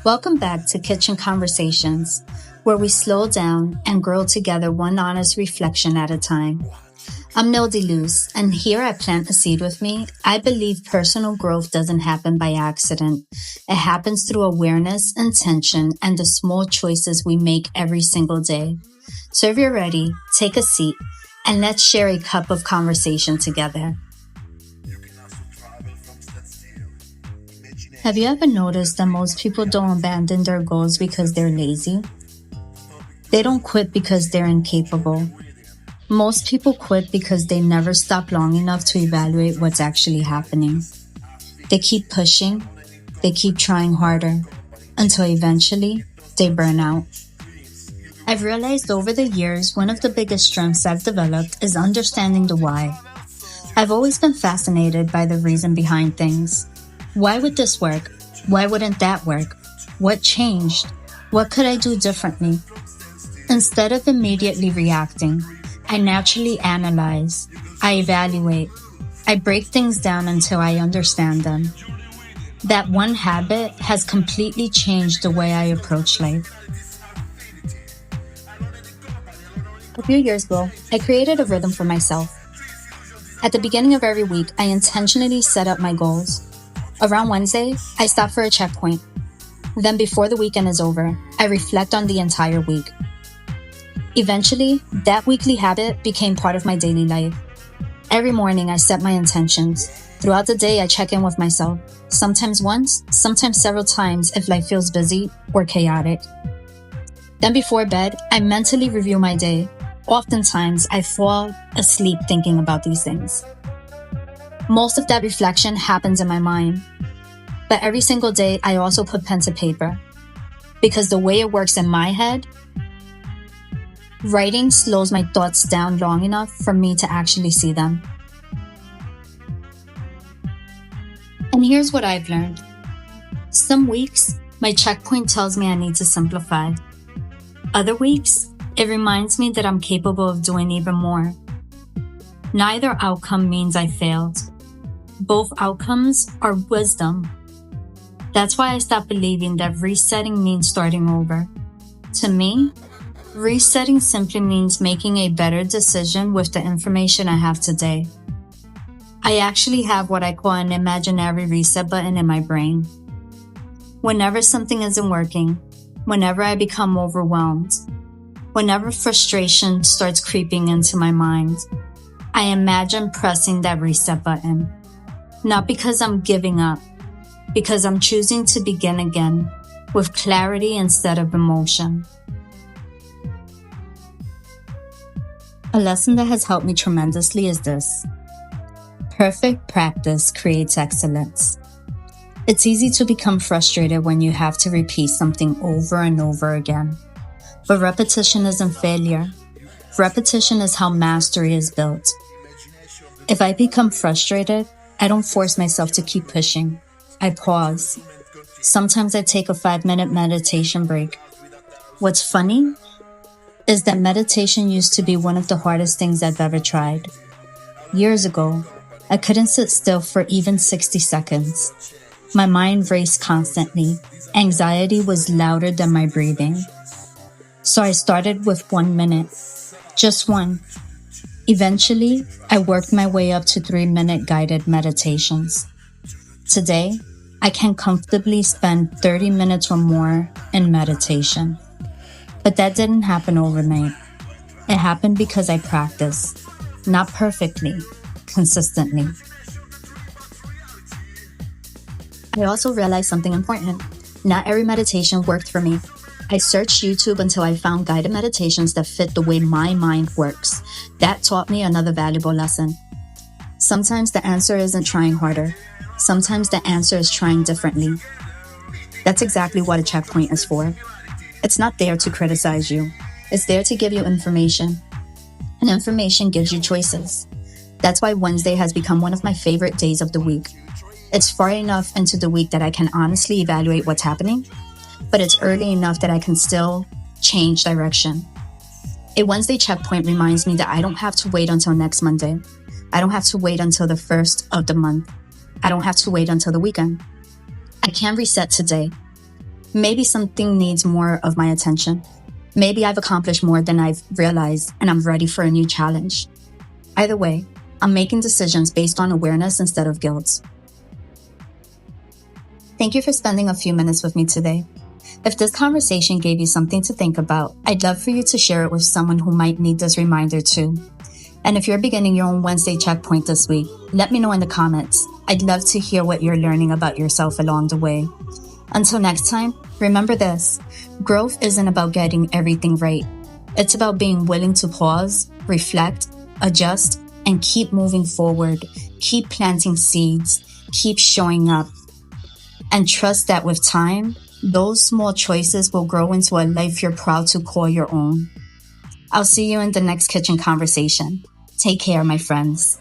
Welcome back to Kitchen Conversations, where we slow down and grow together one honest reflection at a time. I'm Nil DeLuz, and here at Plant a Seed with Me, I believe personal growth doesn't happen by accident. It happens through awareness, intention, and the small choices we make every single day. So if you're ready, take a seat, and let's share a cup of conversation together. Have you ever noticed that most people don't abandon their goals because they're lazy? They don't quit because they're incapable. Most people quit because they never stop long enough to evaluate what's actually happening. They keep pushing, they keep trying harder, until eventually they burn out. I've realized over the years, one of the biggest strengths I've developed is understanding the why. I've always been fascinated by the reason behind things. Why would this work? Why wouldn't that work? What changed? What could I do differently? Instead of immediately reacting, I naturally analyze, I evaluate, I break things down until I understand them. That one habit has completely changed the way I approach life. A few years ago, I created a rhythm for myself. At the beginning of every week, I intentionally set up my goals. Around Wednesday, I stop for a checkpoint. Then before the weekend is over, I reflect on the entire week. Eventually, that weekly habit became part of my daily life. Every morning, I set my intentions. Throughout the day, I check in with myself, sometimes once, sometimes several times if life feels busy or chaotic. Then before bed, I mentally review my day. Oftentimes, I fall asleep thinking about these things. Most of that reflection happens in my mind. But every single day, I also put pen to paper. Because the way it works in my head, writing slows my thoughts down long enough for me to actually see them. And here's what I've learned. Some weeks, my checkpoint tells me I need to simplify. Other weeks, it reminds me that I'm capable of doing even more. Neither outcome means I failed. Both outcomes are wisdom. That's why I stopped believing that resetting means starting over. To me, resetting simply means making a better decision with the information I have today. I actually have what I call an imaginary reset button in my brain. Whenever something isn't working, whenever I become overwhelmed, whenever frustration starts creeping into my mind, I imagine pressing that reset button. Not because I'm giving up, because I'm choosing to begin again with clarity instead of emotion. A lesson that has helped me tremendously is this. Perfect practice creates excellence. It's easy to become frustrated when you have to repeat something over and over again. But repetition isn't failure. Repetition is how mastery is built. If I become frustrated, I don't force myself to keep pushing. I pause. Sometimes I take a 5-minute meditation break. What's funny is that meditation used to be one of the hardest things I've ever tried. Years ago, I couldn't sit still for even 60 seconds. My mind raced constantly. Anxiety was louder than my breathing. So I started with 1 minute. Just one. Eventually, I worked my way up to 3-minute guided meditations. Today, I can comfortably spend 30 minutes or more in meditation. But that didn't happen overnight. It happened because I practiced, not perfectly, consistently. I also realized something important. Not every meditation worked for me. I searched YouTube until I found guided meditations that fit the way my mind works. That taught me another valuable lesson. Sometimes the answer isn't trying harder. Sometimes the answer is trying differently. That's exactly what a checkpoint is for. It's not there to criticize you. It's there to give you information. And information gives you choices. That's why Wednesday has become one of my favorite days of the week. It's far enough into the week that I can honestly evaluate what's happening, but it's early enough that I can still change direction. A Wednesday checkpoint reminds me that I don't have to wait until next Monday. I don't have to wait until the first of the month. I don't have to wait until the weekend. I can reset today. Maybe something needs more of my attention. Maybe I've accomplished more than I've realized and I'm ready for a new challenge. Either way, I'm making decisions based on awareness instead of guilt. Thank you for spending a few minutes with me today. If this conversation gave you something to think about, I'd love for you to share it with someone who might need this reminder too. And if you're beginning your own Wednesday checkpoint this week, let me know in the comments. I'd love to hear what you're learning about yourself along the way. Until next time, remember this: growth isn't about getting everything right. It's about being willing to pause, reflect, adjust, and keep moving forward. Keep planting seeds, keep showing up, and trust that with time, those small choices will grow into a life you're proud to call your own. I'll see you in the next kitchen conversation. Take care, my friends.